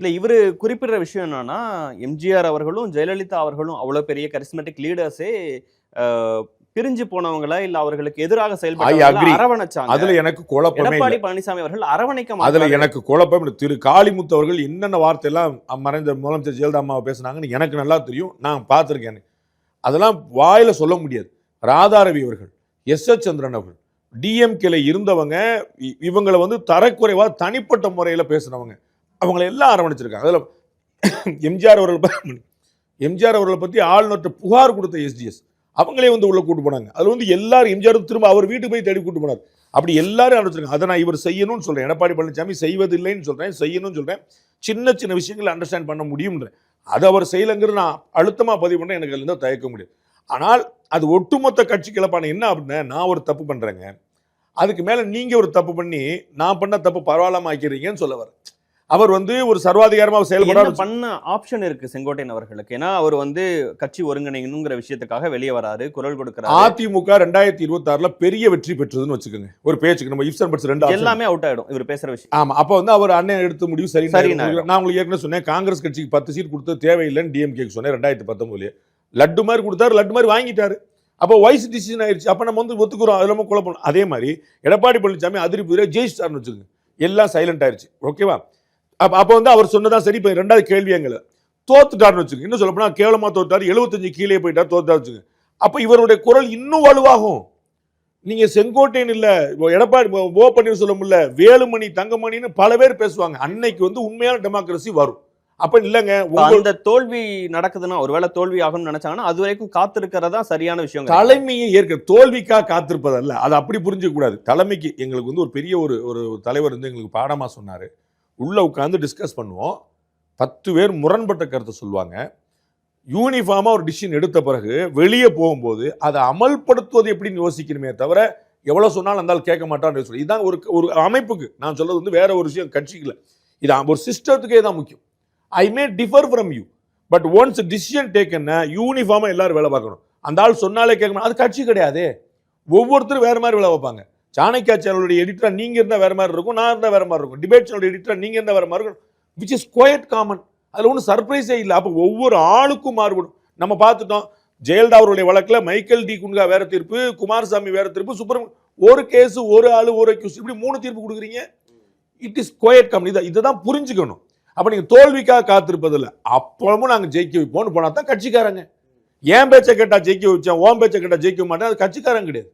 இல்ல இவரு குறிப்பிடுற விஷயம் என்னன்னா, எம்ஜிஆர் அவர்களும், ஜெயலலிதா அவர்களும் அவ்வளவு பெரிய கரிஸ்மேட்டிக் லீடர்ஸே பிரிஞ்சு போனவங்கள இல்ல அவர்களுக்கு எதிராக செயல்பட்டவங்கள அரவணைச்சாங்க. அதுல எனக்கு குழப்பமே இல்ல. எடப்பாடி பழனிசாமி அவர்கள் அரவணைக்க மாட்டாங்க. அதுல எனக்கு குழப்பம். திரு காளிமுத்து அவர்கள் என்னென்ன வார்த்தை எல்லாம் மறைந்த முதலமைச்சர் ஜெயலலிதா அம்மாவை பேசினாங்கன்னு எனக்கு நல்லா தெரியும். நான் பார்த்திருக்கேன். அதெல்லாம் வாயில சொல்ல முடியாது. ராதாரவி அவர்கள், எஸ்.எஸ். சந்திரன் அவர்கள், டிஎம்கேல இருந்தவங்க, இவங்களை வந்து தரக்குறைவா தனிப்பட்ட முறையில பேசினவங்க, அவங்களை எல்லாம் அரவணைச்சிருக்காங்க. அதுல எம்ஜிஆர் அவர்களை பத்தி ஆளுநர்கிட்ட புகார் கொடுத்த எஸ்டிஎஸ் அவங்களே வந்து உள்ள கூட்டு போனாங்க. அதுல வந்து எல்லாரும் எம்ஜிஆர் திரும்ப அவர் வீட்டுக்கு போய் தேடி கூட்டு போனார். அப்படி எல்லாரும் அரவணைச்சிருக்காங்க. அதை நான் இவர் செய்யணும்னு சொல்றேன். எடப்பாடி பழனிசாமி செய்வதில்லைன்னு சொல்றேன், செய்யணும்னு சொல்றேன். சின்ன சின்ன விஷயங்களை அண்டர்ஸ்டாண்ட் பண்ண முடியும்ன்றேன். அது அவர் செய்யலைங்கிறது நான் அழுத்தமா பதிவு பண்ண எனக்கு அதுல தயக்க முடியாது. ஆனால் அது ஒட்டுமொத்த கட்சி கிளப்பான என்ன அப்படின்னா, நான் ஒரு தப்பு பண்றேங்க, அதுக்கு மேல நீங்க ஒரு தப்பு பண்ணி நான் பண்ண தப்பு பரவாயில்லாம ஆக்கிறீங்கன்னு சொல்ல வர. அவர் வந்து ஒரு சர்வாதிகாரமா செயல்பட பண்ண ஆப்ஷன் இருக்கு செங்கோட்டையன் அவர்களுக்கு. ஏன்னா அவர் வந்து கட்சி ஒருங்கிணைங்கிற விஷயத்துக்காக வெளியே வராரு, குரல் கொடுக்கிறாரு. அதிமுக 2026ல பெரிய வெற்றி பெற்றதுன்னு வச்சுக்கோங்க. ஒரு பேச்சுக்கு நம்ம இப்சன் பட்ஸ் ரெண்டு எல்லாமே அவுட் ஆயிடும் இவர் பேசுற விஷயம். ஆமா, அப்ப வந்து அவர் அண்ணன் எடுத்த முடிவு சரி. நான் உங்களுக்கு ஏற்கனவே சொன்னேன், காங்கிரஸ் கட்சிக்கு 10 சீட் கொடுத்து தேவையில்லைன்னு டிஎம்கேக்கு சொன்னேன். 2019 லட்டு மாதிரி கொடுத்தாரு, லட்டு மாதிரி வாங்கிட்டாரு. அப்போ வாய்ஸ் டிசிஷன் ஆயிடுச்சு. அப்ப நம்ம வந்து ஒத்துக்குறோம், அது நம்ம குழப்பம். அதே மாதிரி எடப்பாடி பழனிசாமி அதிருப்தியா ஜெயிச்சிட்டார்னு வச்சுக்கோங்க, எல்லாம் சைலண்ட் ஆயிடுச்சு. ஓகேவா? அப்ப வந்து அவர் சொன்னதான் சரி. இப்ப ரெண்டாவது கேள்வி எங்களை தோத்துட்டாருன்னு வச்சுக்கோங்க. இன்னும் சொல்ல போனா கேவலமா தோத்தாரு, 75 கீழே போயிட்டார், தோத்தாரு வச்சுக்கோங்க. அப்ப இவருடைய குரல் இன்னும் வலுவாகும். நீங்க செங்கோட்டையன் இல்ல, எடப்பாடி ஓ பன்னீர்செல்வம் இல்ல, வேலுமணி, தங்கமணின்னு பல பேர் பேசுவாங்க. அன்னைக்கு வந்து உண்மையான டெமோக்ரஸி வரும். அப்ப இல்லங்க, அந்த தோல்வி நடக்குதுன்னா, ஒருவேளை தோல்வி ஆகும்னு நினைச்சாங்கன்னா அது வரைக்கும் காத்திருக்கிறதா சரியான விஷயம். தலைமையை ஏற்க தோல்விக்காக காத்திருப்பதல்ல, அதை அப்படி புரிஞ்சுக்க கூடாது. தலைமைக்கு எங்களுக்கு வந்து ஒரு பெரிய ஒரு தலைவர் வந்து எங்களுக்கு பாடமா சொன்னாரு. உள்ள உட்காந்து டிஸ்கஸ் பண்ணுவோம், 10 பேர் முரண்பட்ட கருத்தை சொல்லுவாங்க. யூனிஃபார்மா ஒரு டிசிஷன் எடுத்த பிறகு வெளியே போகும்போது அதை அமல்படுத்துவது எப்படின்னு யோசிக்கணுமே தவிர, எவ்வளவு சொன்னாலும் அந்த கேட்க மாட்டான்னு சொல்லி. இதுதான் ஒரு அமைப்புக்கு நான் சொல்றது வந்து வேற ஒரு விஷயம், கட்சிக்குல இது ஒரு சிஸ்டத்துக்கே தான் முக்கியம். I may differ from you, but once decision டேக்கன்னா யூனிஃபார்மா எல்லாரும் வேலை பார்க்கணும். அந்த ஆள் சொன்னாலே கேட்கணும், அது கட்சி கிடையாது. ஒவ்வொருத்தரும் வேற மாதிரி வேலை வைப்பாங்க. சாணக்கியா சேனலுடைய எடிட்டரா நீங்க இருந்தா வேற மாதிரி இருக்கும், நான் இருந்தா வேற மாதிரி இருக்கும். டிபேட் சேனலுடைய எடிட்டரா நீங்க இருந்தா வேற மாதிரி இருக்கும், விச் இஸ் குவைட் காமன். அதுல ஒன்றும் சர்ப்ரைஸே இல்லை. அப்போ ஒவ்வொரு ஆளுக்கும் மாறுபடும். நம்ம பார்த்துட்டோம், ஜெயலலிதா அவருடைய வழக்குல மைக்கேல் டி குன்கா வேற தீர்ப்பு, குமாரசாமி வேற தீர்ப்பு, சுப்ரமணியம் ஒரு கேஸ், ஒரு ஆளு, ஒரு அக்யூஸ், இப்படி 3 தீர்ப்பு கொடுக்குறீங்க. It is quite common. இதான் புரிஞ்சுக்கணும். அப்ப நீங்க தோல்விக்காக காத்திருப்பதில்லை, அப்பவும் நாங்க ஜெயிக்க வைப்போம்னு போனா தான் கட்சிக்காரங்க. ஏன் பேச்சை கேட்டா ஜெயிக்க வச்சேன், ஓம் பேச்சை கேட்டா ஜெயிக்க மாட்டேன், அது கட்சிக்காரங்க கிடையாது.